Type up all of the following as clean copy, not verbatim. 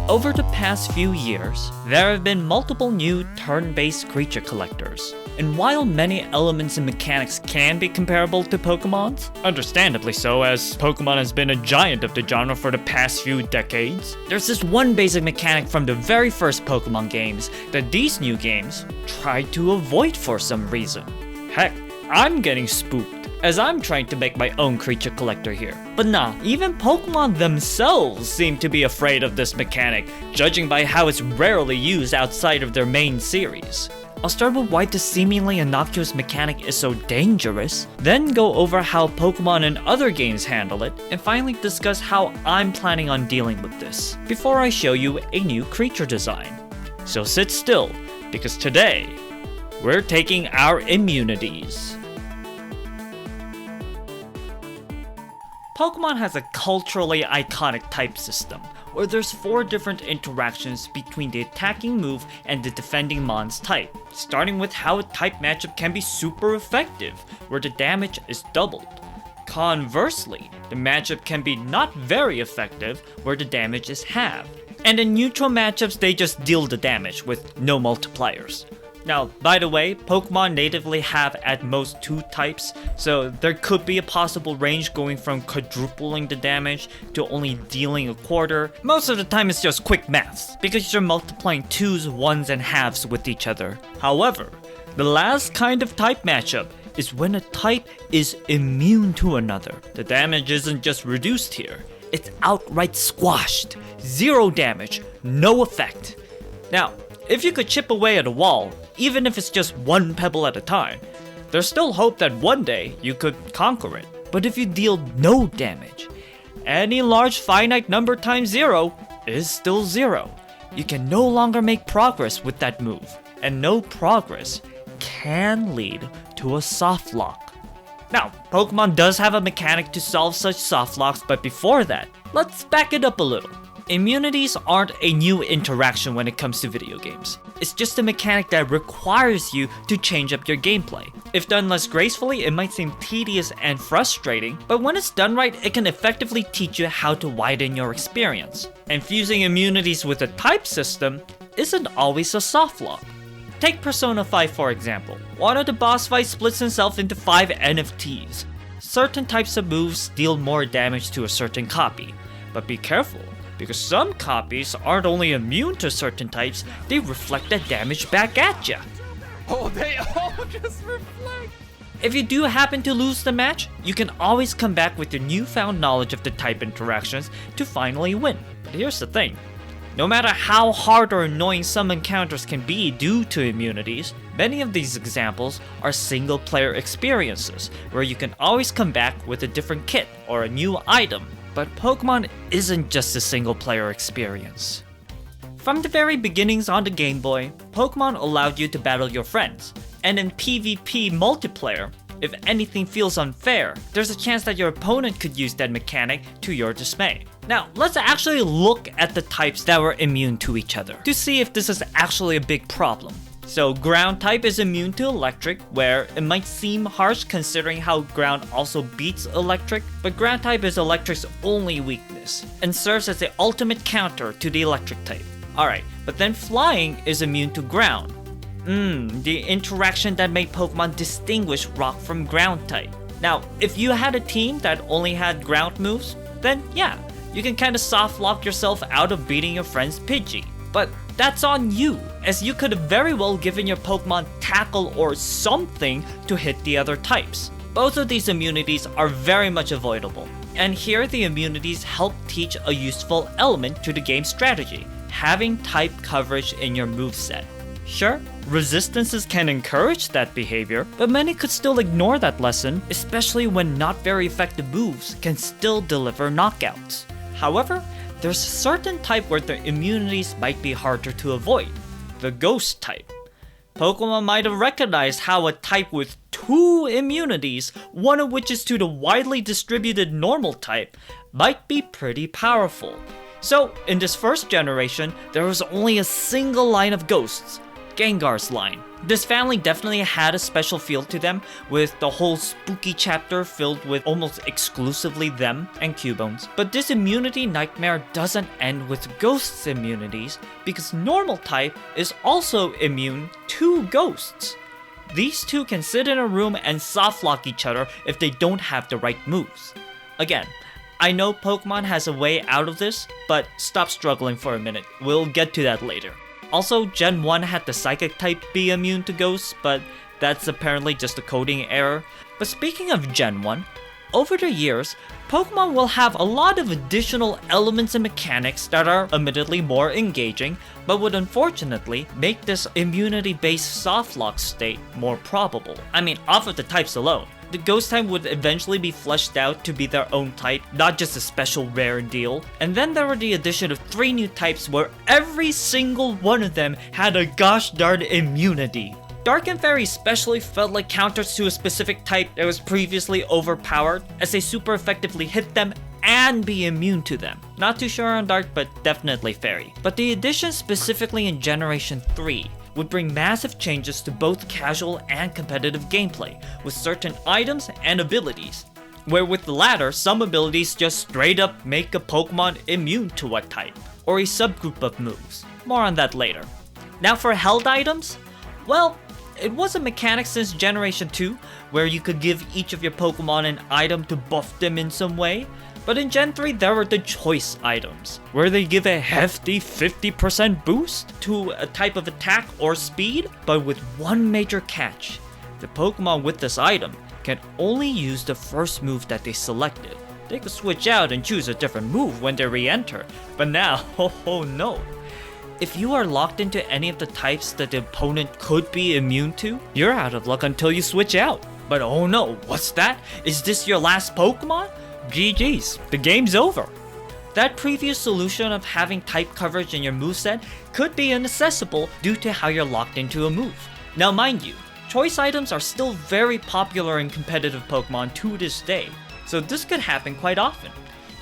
Over the past few years, there have been multiple new turn-based creature collectors. And while many elements and mechanics can be comparable to Pokemon's, understandably so as Pokemon has been a giant of the genre for the past few decades, there's this one basic mechanic from the very first Pokemon games that these new games tried to avoid for some reason. Heck, I'm getting spooked as I'm trying to make my own creature collector here. But nah, even Pokemon themselves seem to be afraid of this mechanic, judging by how it's rarely used outside of their main series. I'll start with why this seemingly innocuous mechanic is so dangerous, then go over how Pokemon and other games handle it, and finally discuss how I'm planning on dealing with this, before I show you a new creature design. So sit still, because today, we're taking our immunities. Pokemon has a culturally iconic type system, where there's 4 different interactions between the attacking move and the defending mon's type, starting with how a type matchup can be super effective, where the damage is doubled. Conversely, the matchup can be not very effective, where the damage is halved. And in neutral matchups, they just deal the damage with no multipliers. Now, by the way, Pokemon natively have at most 2 types, so there could be a possible range going from quadrupling the damage to only dealing a quarter. Most of the time it's just quick maths, because you're multiplying 2s, 1s, and halves with each other. However, the last kind of type matchup is when a type is immune to another. The damage isn't just reduced here, it's outright squashed. 0 damage, no effect. Now, if you could chip away at a wall, even if it's just 1 pebble at a time, there's still hope that one day you could conquer it. But if you deal no damage, any large finite number times 0 is still 0. You can no longer make progress with that move, and no progress can lead to a soft lock. Now, Pokemon does have a mechanic to solve such soft locks, but before that, let's back it up a little. Immunities aren't a new interaction when it comes to video games. It's just a mechanic that requires you to change up your gameplay. If done less gracefully, it might seem tedious and frustrating, but when it's done right, it can effectively teach you how to widen your experience. And fusing immunities with a type system isn't always a soft lock. Take Persona 5 for example. One of the boss fights splits himself into 5 NFTs. Certain types of moves deal more damage to a certain copy, but be careful, because some copies aren't only immune to certain types, they reflect that damage back at ya. Oh, they all just reflect! If you do happen to lose the match, you can always come back with your newfound knowledge of the type interactions to finally win. But here's the thing. No matter how hard or annoying some encounters can be due to immunities, many of these examples are single-player experiences, where you can always come back with a different kit or a new item. But Pokemon isn't just a single-player experience. From the very beginnings on the Game Boy, Pokemon allowed you to battle your friends, and in PvP multiplayer, if anything feels unfair, there's a chance that your opponent could use that mechanic to your dismay. Now, let's actually look at the types that were immune to each other, to see if this is actually a big problem. So ground type is immune to electric, where it might seem harsh considering how ground also beats electric, but ground type is electric's only weakness, and serves as the ultimate counter to the electric type. Alright, but then flying is immune to ground. The interaction that made Pokemon distinguish rock from ground type. Now, if you had a team that only had ground moves, then yeah, you can kinda soft lock yourself out of beating your friend's Pidgey. But that's on you, as you could have very well given your Pokemon tackle or something to hit the other types. Both of these immunities are very much avoidable, and here the immunities help teach a useful element to the game's strategy, having type coverage in your moveset. Sure, resistances can encourage that behavior, but many could still ignore that lesson, especially when not very effective moves can still deliver knockouts. However, there's a certain type where the immunities might be harder to avoid, the ghost type. Pokemon might have recognized how a type with 2 immunities, one of which is to the widely distributed normal type, might be pretty powerful. So, in this first generation, there was only a single line of ghosts, Gengar's line. This family definitely had a special feel to them, with the whole spooky chapter filled with almost exclusively them and Cubones. But this immunity nightmare doesn't end with Ghost's immunities, because normal type is also immune to Ghosts. These two can sit in a room and softlock each other if they don't have the right moves. Again, I know Pokemon has a way out of this, but stop struggling for a minute, we'll get to that later. Also, Gen 1 had the Psychic type be immune to Ghosts, but that's apparently just a coding error. But speaking of Gen 1, over the years, Pokemon will have a lot of additional elements and mechanics that are admittedly more engaging, but would unfortunately make this immunity-based softlock state more probable. I mean, off of the types alone. The Ghost type would eventually be fleshed out to be their own type, not just a special rare deal. And then there were the addition of 3 new types where every single one of them had a gosh darn immunity. Dark and Fairy especially felt like counters to a specific type that was previously overpowered, as they super effectively hit them and be immune to them. Not too sure on Dark, but definitely Fairy. But the addition specifically in Generation 3 would bring massive changes to both casual and competitive gameplay, with certain items and abilities. Where with the latter, some abilities just straight up make a Pokemon immune to a type, or a subgroup of moves. More on that later. Now for held items? Well, it was a mechanic since Generation 2, where you could give each of your Pokemon an item to buff them in some way, but in Gen 3 there were the choice items, where they give a hefty 50% boost to a type of attack or speed, but with one major catch. The Pokemon with this item can only use the first move that they selected. They could switch out and choose a different move when they re-enter, but now, oh no. If you are locked into any of the types that the opponent could be immune to, you're out of luck until you switch out. But oh no, what's that? Is this your last Pokemon? GG's, the game's over. That previous solution of having type coverage in your moveset could be inaccessible due to how you're locked into a move. Now mind you, choice items are still very popular in competitive Pokemon to this day, so this could happen quite often.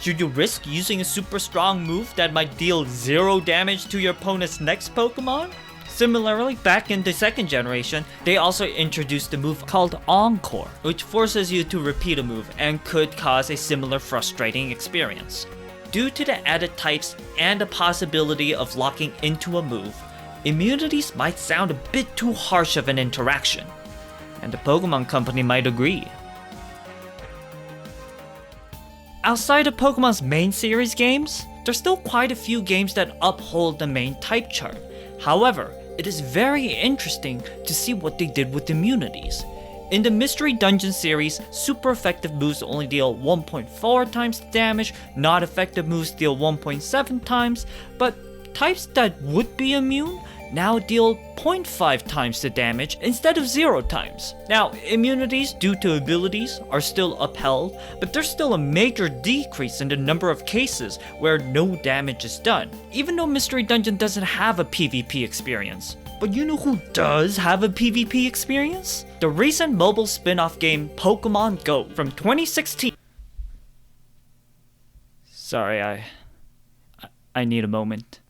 Should you risk using a super strong move that might deal 0 damage to your opponent's next Pokemon? Similarly, back in the second generation, they also introduced a move called Encore, which forces you to repeat a move and could cause a similar frustrating experience. Due to the added types and the possibility of locking into a move, immunities might sound a bit too harsh of an interaction, and the Pokemon Company might agree. Outside of Pokemon's main series games, there's still quite a few games that uphold the main type chart. However, it is very interesting to see what they did with immunities. In the Mystery Dungeon series, super effective moves only deal 1.4 times the damage, not effective moves deal 1.7 times, but types that would be immune now deal 0.5 times the damage instead of 0 times. Now, immunities due to abilities are still upheld, but there's still a major decrease in the number of cases where no damage is done, even though Mystery Dungeon doesn't have a PvP experience. But you know who does have a PvP experience? The recent mobile spin-off game Pokemon Go from 2016. Sorry, I need a moment.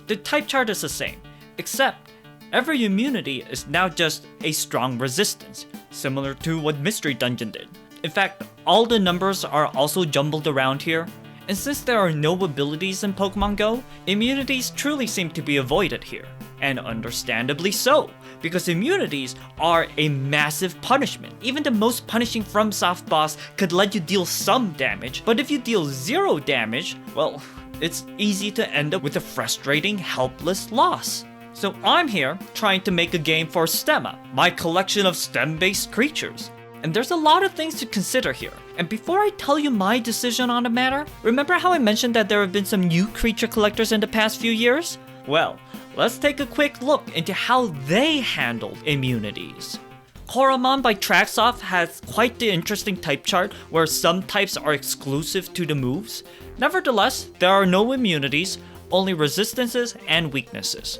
The type chart is the same, except every immunity is now just a strong resistance, similar to what Mystery Dungeon did. In fact, all the numbers are also jumbled around here, and since there are no abilities in Pokemon Go, immunities truly seem to be avoided here. And understandably so, because immunities are a massive punishment. Even the most punishing FromSoft boss could let you deal some damage, but if you deal 0 damage, well, it's easy to end up with a frustrating, helpless loss. So I'm here trying to make a game for Stemma, my collection of STEM-based creatures. And there's a lot of things to consider here. And before I tell you my decision on the matter, remember how I mentioned that there have been some new creature collectors in the past few years? Well, let's take a quick look into how they handled immunities. Koromon by Traxoff has quite the interesting type chart where some types are exclusive to the moves. Nevertheless, there are no immunities, only resistances and weaknesses.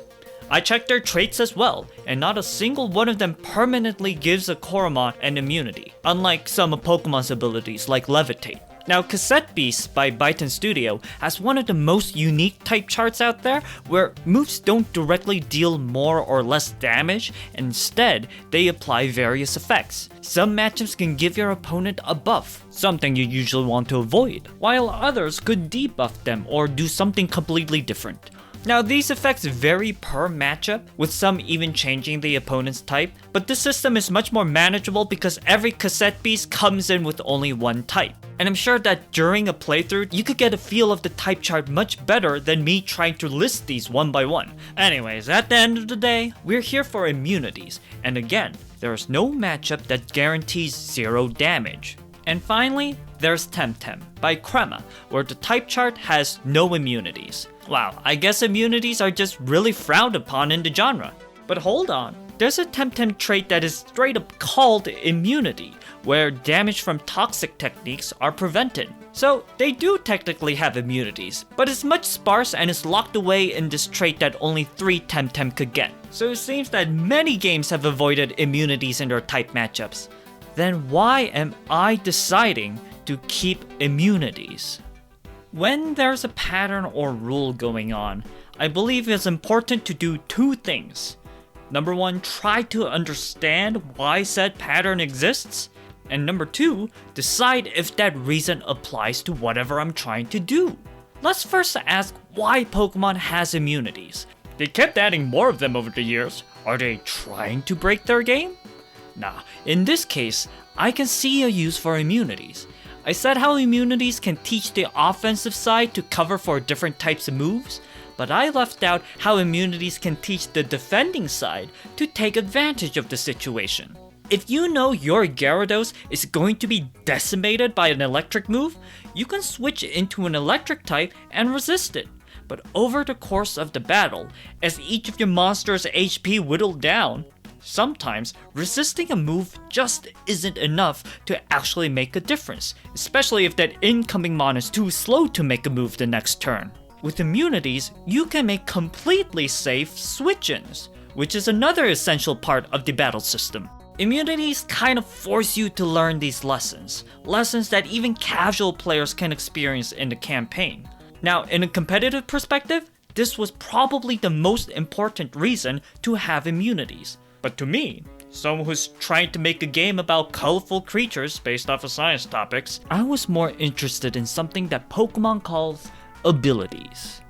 I checked their traits as well, and not a single one of them permanently gives a Koromon an immunity, unlike some of Pokemon's abilities like Levitate. Now, Cassette Beast by Byton Studio has one of the most unique type charts out there, where moves don't directly deal more or less damage, and instead, they apply various effects. Some matchups can give your opponent a buff, something you usually want to avoid, while others could debuff them or do something completely different. Now, these effects vary per matchup, with some even changing the opponent's type, but this system is much more manageable because every cassette piece comes in with only one type. And I'm sure that during a playthrough, you could get a feel of the type chart much better than me trying to list these one by one. Anyways, at the end of the day, we're here for immunities, and again, there is no matchup that guarantees 0 damage. And finally, there's Temtem by Crema, where the type chart has no immunities. Wow, I guess immunities are just really frowned upon in the genre. But hold on, there's a Temtem trait that is straight up called immunity, where damage from toxic techniques are prevented. So they do technically have immunities, but it's much sparse and is locked away in this trait that only 3 Temtem could get. So it seems that many games have avoided immunities in their type matchups. Then why am I deciding to keep immunities? When there's a pattern or rule going on, I believe it's important to do 2 things. Number 1, try to understand why said pattern exists. And number 2, decide if that reason applies to whatever I'm trying to do. Let's first ask why Pokemon has immunities. They kept adding more of them over the years. Are they trying to break their game? Nah, in this case, I can see a use for immunities. I said how immunities can teach the offensive side to cover for different types of moves, but I left out how immunities can teach the defending side to take advantage of the situation. If you know your Gyarados is going to be decimated by an electric move, you can switch into an electric type and resist it. But over the course of the battle, as each of your monster's HP whittled down, sometimes resisting a move just isn't enough to actually make a difference, especially if that incoming mon is too slow to make a move the next turn. With immunities, you can make completely safe switch-ins, which is another essential part of the battle system. Immunities kind of force you to learn these lessons that even casual players can experience in the campaign. Now, in a competitive perspective, this was probably the most important reason to have immunities. But to me, someone who's trying to make a game about colorful creatures based off of science topics, I was more interested in something that Pokemon calls abilities.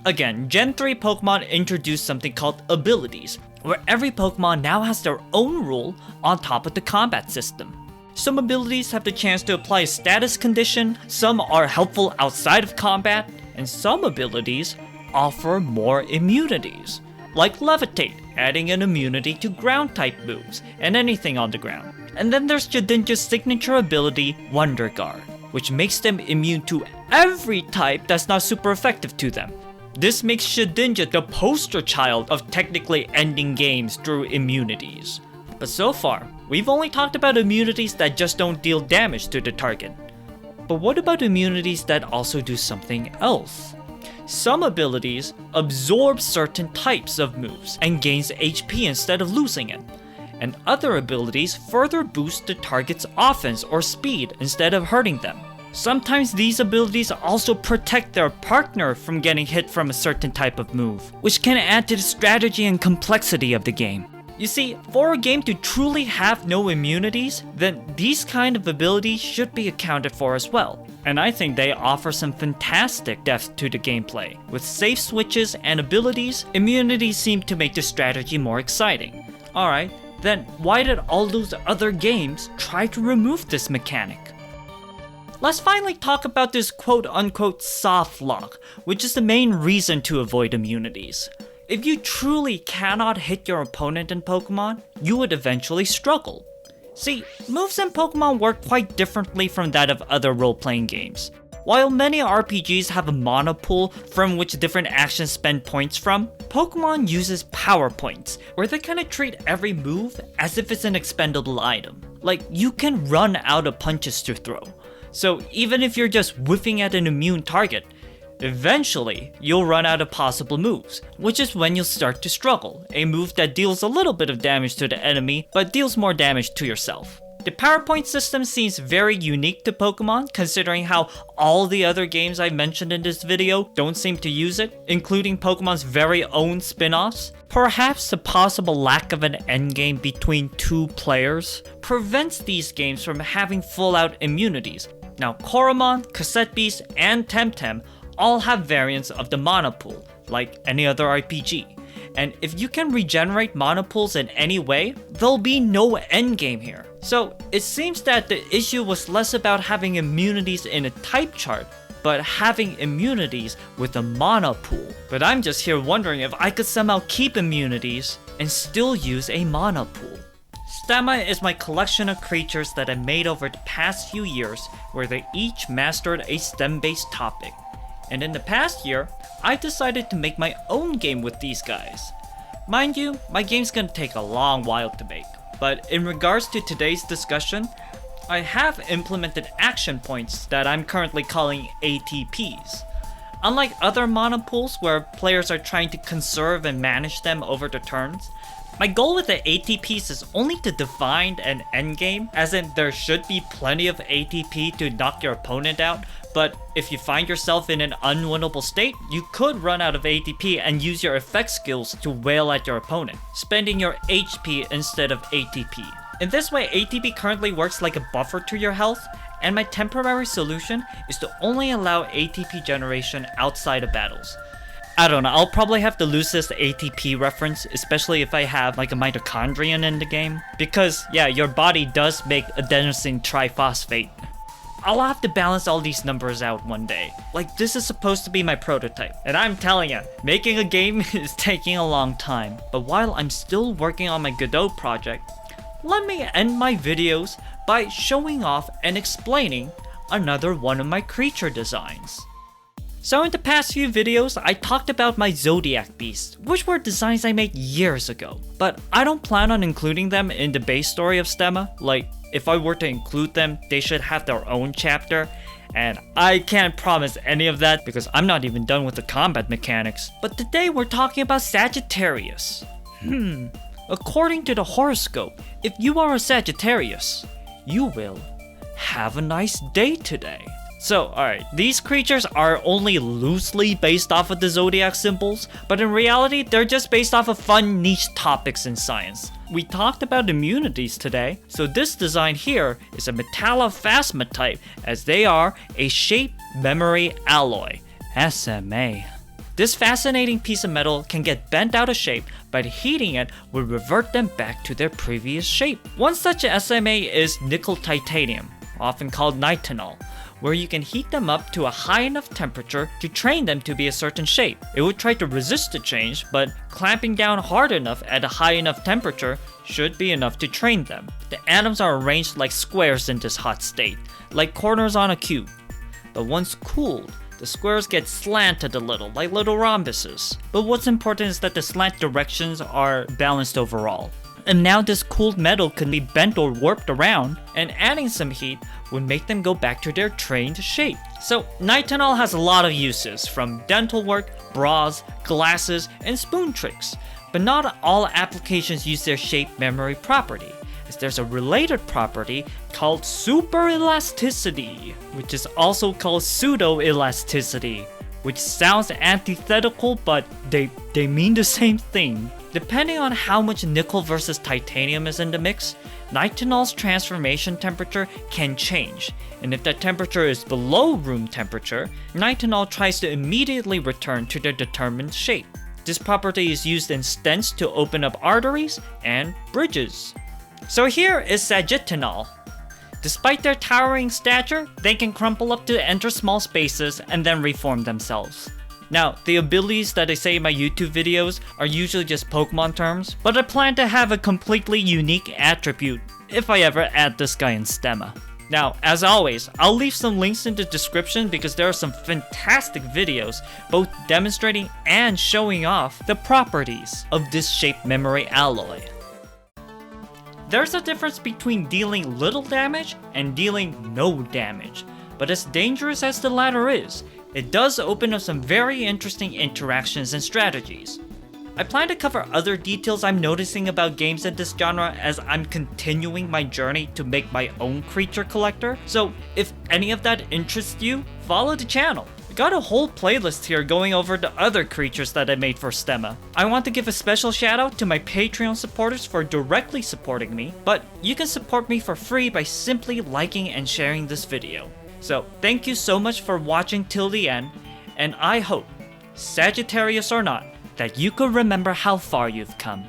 Again, Gen 3 Pokemon introduced something called abilities, where every Pokemon now has their own rule on top of the combat system. Some abilities have the chance to apply a status condition, some are helpful outside of combat, and some abilities offer more immunities, like Levitate, adding an immunity to ground type moves and anything on the ground. And then there's Shedinja's signature ability, Wonder Guard, which makes them immune to every type that's not super effective to them. This makes Shedinja the poster child of technically ending games through immunities. But so far, we've only talked about immunities that just don't deal damage to the target. But what about immunities that also do something else? Some abilities absorb certain types of moves and gains HP instead of losing it. And other abilities further boost the target's offense or speed instead of hurting them. Sometimes these abilities also protect their partner from getting hit from a certain type of move, which can add to the strategy and complexity of the game. You see, for a game to truly have no immunities, then these kind of abilities should be accounted for as well. And I think they offer some fantastic depth to the gameplay. With safe switches and abilities, immunities seem to make the strategy more exciting. Alright, then why did all those other games try to remove this mechanic? Let's finally talk about this quote-unquote soft lock, which is the main reason to avoid immunities. If you truly cannot hit your opponent in Pokemon, you would eventually struggle. See, moves in Pokemon work quite differently from that of other role-playing games. While many RPGs have a mana pool from which different actions spend points from, Pokemon uses power points, where they kind of treat every move as if it's an expendable item. Like, you can run out of punches to throw. So even if you're just whiffing at an immune target, eventually you'll run out of possible moves, which is when you'll start to struggle, a move that deals a little bit of damage to the enemy, but deals more damage to yourself. The PowerPoint system seems very unique to Pokemon, considering how all the other games I mentioned in this video don't seem to use it, including Pokemon's very own spin-offs. Perhaps the possible lack of an endgame between two players prevents these games from having full-out immunities. Now, Koromon, Cassette Beast, and Temtem all have variants of the Mana Pool, like any other RPG. And if you can regenerate Mana Pools in any way, there'll be no endgame here. So it seems that the issue was less about having immunities in a type chart, but having immunities with a Mana Pool. But I'm just here wondering if I could somehow keep immunities and still use a Mana Pool. Stemma is my collection of creatures that I made over the past few years, where they each mastered a STEM-based topic. And in the past year, I decided to make my own game with these guys. Mind you, my game's gonna take a long while to make, but in regards to today's discussion, I have implemented action points that I'm currently calling ATPs. Unlike other Mana Pools where players are trying to conserve and manage them over the turns, my goal with the ATPs is only to define an endgame, as in there should be plenty of ATP to knock your opponent out, but if you find yourself in an unwinnable state, you could run out of ATP and use your effect skills to wail at your opponent, spending your HP instead of ATP. In this way, ATP currently works like a buffer to your health, and my temporary solution is to only allow ATP generation outside of battles. I don't know, I'll probably have to lose this ATP reference, especially if I have like a mitochondrion in the game. Because yeah, your body does make adenosine triphosphate. I'll have to balance all these numbers out one day. Like, this is supposed to be my prototype. And I'm telling ya, making a game is taking a long time. But while I'm still working on my Godot project, let me end my videos by showing off and explaining another one of my creature designs. So in the past few videos, I talked about my Zodiac Beasts, which were designs I made years ago. But I don't plan on including them in the base story of Stemma. Like, if I were to include them, they should have their own chapter. And I can't promise any of that because I'm not even done with the combat mechanics. But today we're talking about Sagittarius. According to the horoscope, if you are a Sagittarius, you will have a nice day today. So, alright, these creatures are only loosely based off of the zodiac symbols, but in reality, they're just based off of fun niche topics in science. We talked about immunities today, so this design here is a Metallophasma type, as they are a shape memory alloy, SMA. This fascinating piece of metal can get bent out of shape, but heating it will revert them back to their previous shape. One such SMA is nickel titanium, often called nitinol, where you can heat them up to a high enough temperature to train them to be a certain shape. It would try to resist the change, but clamping down hard enough at a high enough temperature should be enough to train them. The atoms are arranged like squares in this hot state, like corners on a cube. But once cooled, the squares get slanted a little, like little rhombuses. But what's important is that the slant directions are balanced overall. And now this cooled metal can be bent or warped around, and adding some heat would make them go back to their trained shape. So nitinol has a lot of uses, from dental work, bras, glasses, and spoon tricks. But not all applications use their shape memory property, as there's a related property called superelasticity, which is also called pseudoelasticity, which sounds antithetical, but they mean the same thing. Depending on how much nickel versus titanium is in the mix, nitinol's transformation temperature can change, and if that temperature is below room temperature, nitinol tries to immediately return to their determined shape. This property is used in stents to open up arteries and bridges. So here is sagittinol. Despite their towering stature, they can crumple up to enter small spaces and then reform themselves. Now, the abilities that I say in my YouTube videos are usually just Pokemon terms, but I plan to have a completely unique attribute if I ever add this guy in Stemma. Now, as always, I'll leave some links in the description because there are some fantastic videos both demonstrating and showing off the properties of this shape memory alloy. There's a difference between dealing little damage and dealing no damage, but as dangerous as the latter is, it does open up some very interesting interactions and strategies. I plan to cover other details I'm noticing about games in this genre as I'm continuing my journey to make my own creature collector, so if any of that interests you, follow the channel. I got a whole playlist here going over the other creatures that I made for Stemma. I want to give a special shout out to my Patreon supporters for directly supporting me, but you can support me for free by simply liking and sharing this video. So thank you so much for watching till the end, and I hope, Sagittarius or not, that you can remember how far you've come.